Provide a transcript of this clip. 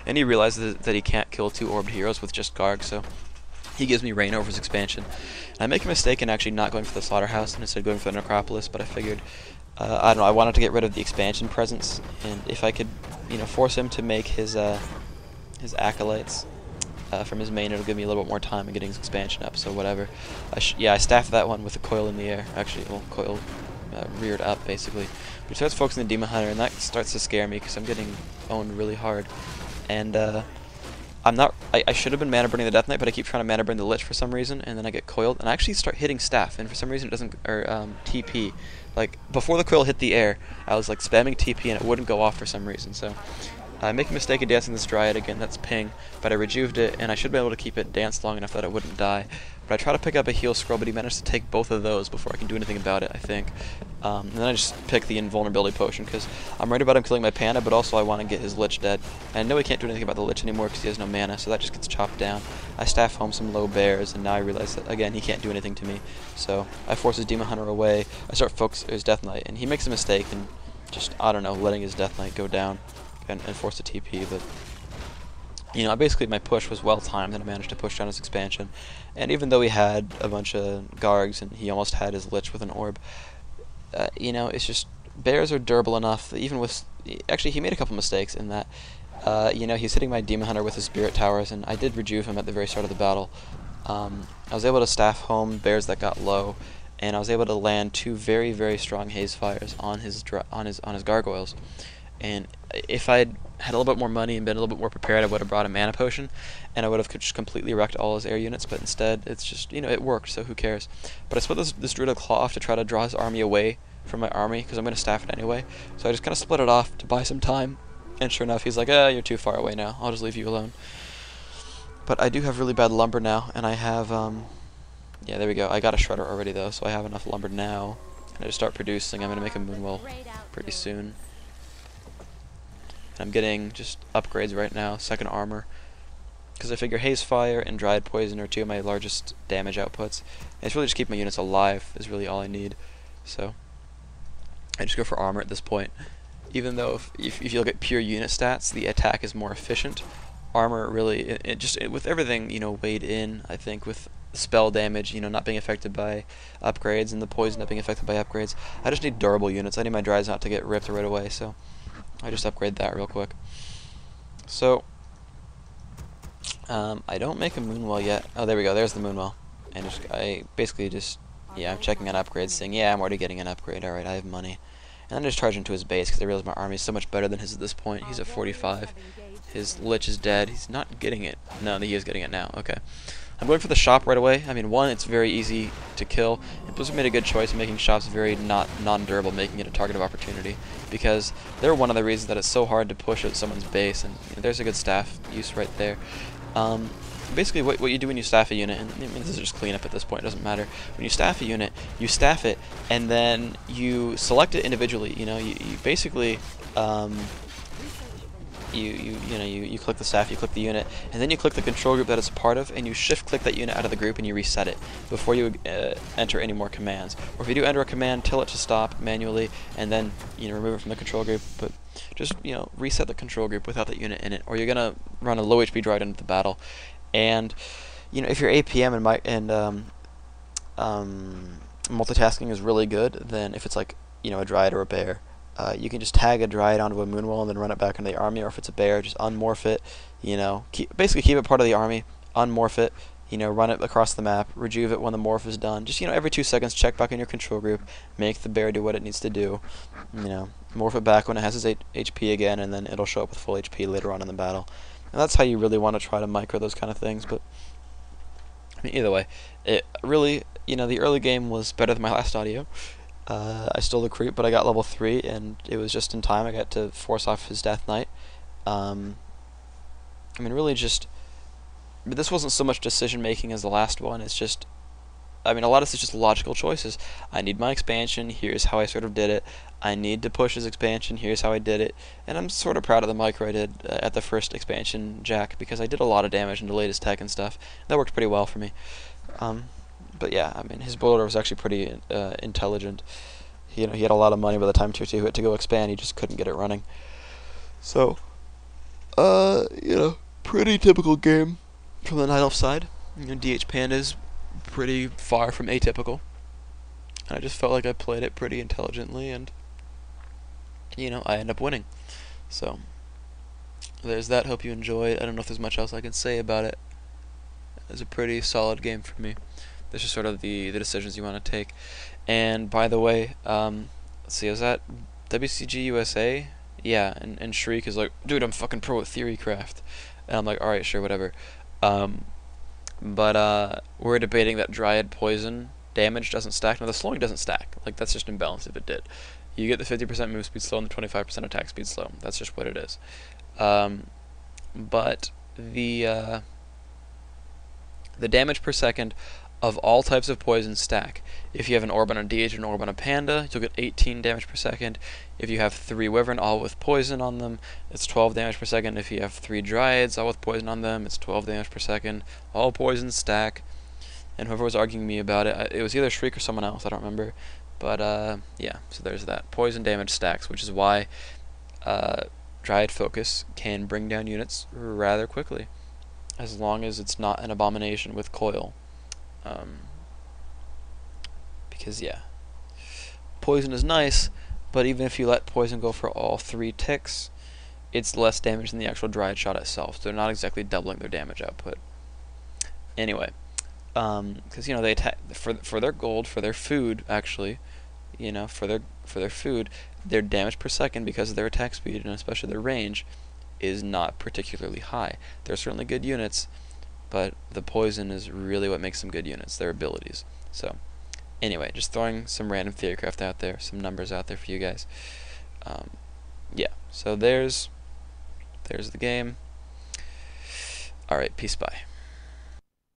and he realizes that he can't kill 2 orbed heroes with just Garg, so he gives me Reign over his expansion. And I make a mistake in actually not going for the Slaughterhouse and instead going for the Necropolis, but I figured, I don't know, I wanted to get rid of the expansion presence, and if I could, force him to make his Acolytes from his main, it'll give me a little bit more time in getting his expansion up, so whatever. I staffed that one with a coil in the air, actually, well, coil reared up, basically. But he starts focusing the Demon Hunter, and that starts to scare me, because I'm getting owned really hard. And, I should have been mana burning the Death Knight, but I keep trying to mana burn the Lich for some reason, and then I get coiled, and I actually start hitting staff, and for some reason it doesn't, or TP. Like, before the coil hit the air, I was like spamming TP and it wouldn't go off for some reason, so I make a mistake in dancing this Dryad again, that's ping, but I rejuved it, and I should be able to keep it danced long enough that it wouldn't die. But I try to pick up a heal scroll, but he managed to take both of those before I can do anything about it, I think. And then I just pick the invulnerability potion, because I'm worried about him killing my Panda, but also I want to get his Lich dead. And I know he can't do anything about the Lich anymore because he has no mana, so that just gets chopped down. I staff home some low bears, and now I realize that, again, he can't do anything to me. So I force his Demon Hunter away, I start focusing his Death Knight, and he makes a mistake, and just, I don't know, letting his Death Knight go down and force a TP, but basically my push was well timed and I managed to push down his expansion. And even though he had a bunch of Gargs and he almost had his Lich with an orb, it's just, bears are durable enough, even with, actually he made a couple mistakes in that, he's hitting my Demon Hunter with his Spirit Towers, and I did rejuve him at the very start of the battle. I was able to staff home bears that got low, and I was able to land 2 very, very strong Haze Fires on his Gargoyles. And if I'd had a little bit more money and been a little bit more prepared, I would have brought a mana potion, and I would have just completely wrecked all his air units, but instead, it's just, it worked, so who cares. But I split this Druid Claw off to try to draw his army away from my army, because I'm going to staff it anyway. So I just kind of split it off to buy some time, and sure enough, he's like, you're too far away now, I'll just leave you alone. But I do have really bad lumber now, and I have, yeah, there we go, I got a Shredder already though, so I have enough lumber now, and I just start producing. I'm going to make a Moonwell pretty soon. I'm getting just upgrades right now, 2nd armor, because I figure Haze Fire and Dryad Poison are 2 of my largest damage outputs, and it's really just keep my units alive is really all I need. So I just go for armor at this point. Even though if you look at pure unit stats, the attack is more efficient. Armor really, with everything weighed in, I think with spell damage, not being affected by upgrades, and the poison not being affected by upgrades, I just need durable units. I need my Dryads not to get ripped right away, so I just upgrade that real quick. So, I don't make a Moonwell yet. Oh, there we go, there's the Moonwell. And I basically just, I'm checking on upgrades, saying, yeah, I'm already getting an upgrade, alright, I have money. And then I just charge into his base, because I realize my army is so much better than his at this point. He's at 45. His Lich is dead. He's not getting it. No, he is getting it now. Okay. I'm going for the shop right away. I mean, one, it's very easy to kill, and Blizzard made a good choice in making shops very non-durable, making it a target of opportunity, because they're one of the reasons that it's so hard to push at someone's base, and there's a good staff use right there. Basically, what you do when you staff a unit, and this is just cleanup at this point, it doesn't matter. When you staff a unit, you staff it, and then you select it individually. You basically you click the staff, you click the unit, and then you click the control group that it's a part of, and you shift click that unit out of the group and you reset it before you enter any more commands. Or if you do enter a command, tell it to stop manually, and then remove it from the control group. But just reset the control group without that unit in it, or you're gonna run a low HP Dryad into the battle. And if your APM and multitasking is really good, then if it's like a Dryad or a bear, you can just tag a Dryad onto a Moonwell and then run it back into the army, or if it's a bear, just unmorph it, basically keep it part of the army, unmorph it, run it across the map, rejuve it when the morph is done, just, every 2 seconds, check back in your control group, make the bear do what it needs to do, morph it back when it has its HP again, and then it'll show up with full HP later on in the battle. And that's how you really want to try to micro those kind of things, but, I mean, either way, it really, the early game was better than my last audio. I stole the creep, but I got level 3, and it was just in time. I got to force off his Death Knight. I mean, really just, this wasn't so much decision making as the last one. It's just, I mean, a lot of this is just logical choices. I need my expansion, here's how I sort of did it. I need to push his expansion, here's how I did it. And I'm sort of proud of the micro I did at the first expansion jack, because I did a lot of damage and delayed his tech and stuff. That worked pretty well for me. But yeah, I mean, his builder was actually pretty intelligent. He had a lot of money by the time Tier 2 hit to go expand. He just couldn't get it running. So, Pretty typical game from the Night Elf side. DH Panda is pretty far from atypical. And I just felt like I played it pretty intelligently, and I end up winning. So there's that. Hope you enjoyed. I don't know if there's much else I can say about it. It was a pretty solid game for me. This is sort of the decisions you want to take. And by the way, let's see, is that WCG USA? Yeah, and Phreak is like, dude, I'm fucking pro at Theorycraft. And I'm like, alright, sure, whatever. But we're debating that Dryad Poison damage doesn't stack. Now, the slowing doesn't stack. Like, that's just imbalanced if it did. You get the 50% move speed slow and the 25% attack speed slow. That's just what it is. But the damage per second of all types of poison stack. If you have an orb on a DH and an orb on a panda, you'll get 18 damage per second. If you have 3 wyvern, all with poison on them, it's 12 damage per second. If you have 3 dryads, all with poison on them, it's 12 damage per second. All poison stack. And whoever was arguing me about it, it was either Phreak or someone else, I don't remember. But, yeah, so there's that. Poison damage stacks, which is why Dryad Focus can bring down units rather quickly, as long as it's not an abomination with coil. Because, yeah, poison is nice, but even if you let poison go for all 3 ticks, it's less damage than the actual Dryad shot itself. So they're not exactly doubling their damage output. Anyway, because they attack for their gold, for their food, actually, for their food, their damage per second, because of their attack speed and especially their range, is not particularly high. They're certainly good units, but the poison is really what makes them good units, their abilities. So, anyway, just throwing some random Theorycraft out there, some numbers out there for you guys. Yeah, so there's the game. Alright, peace, bye.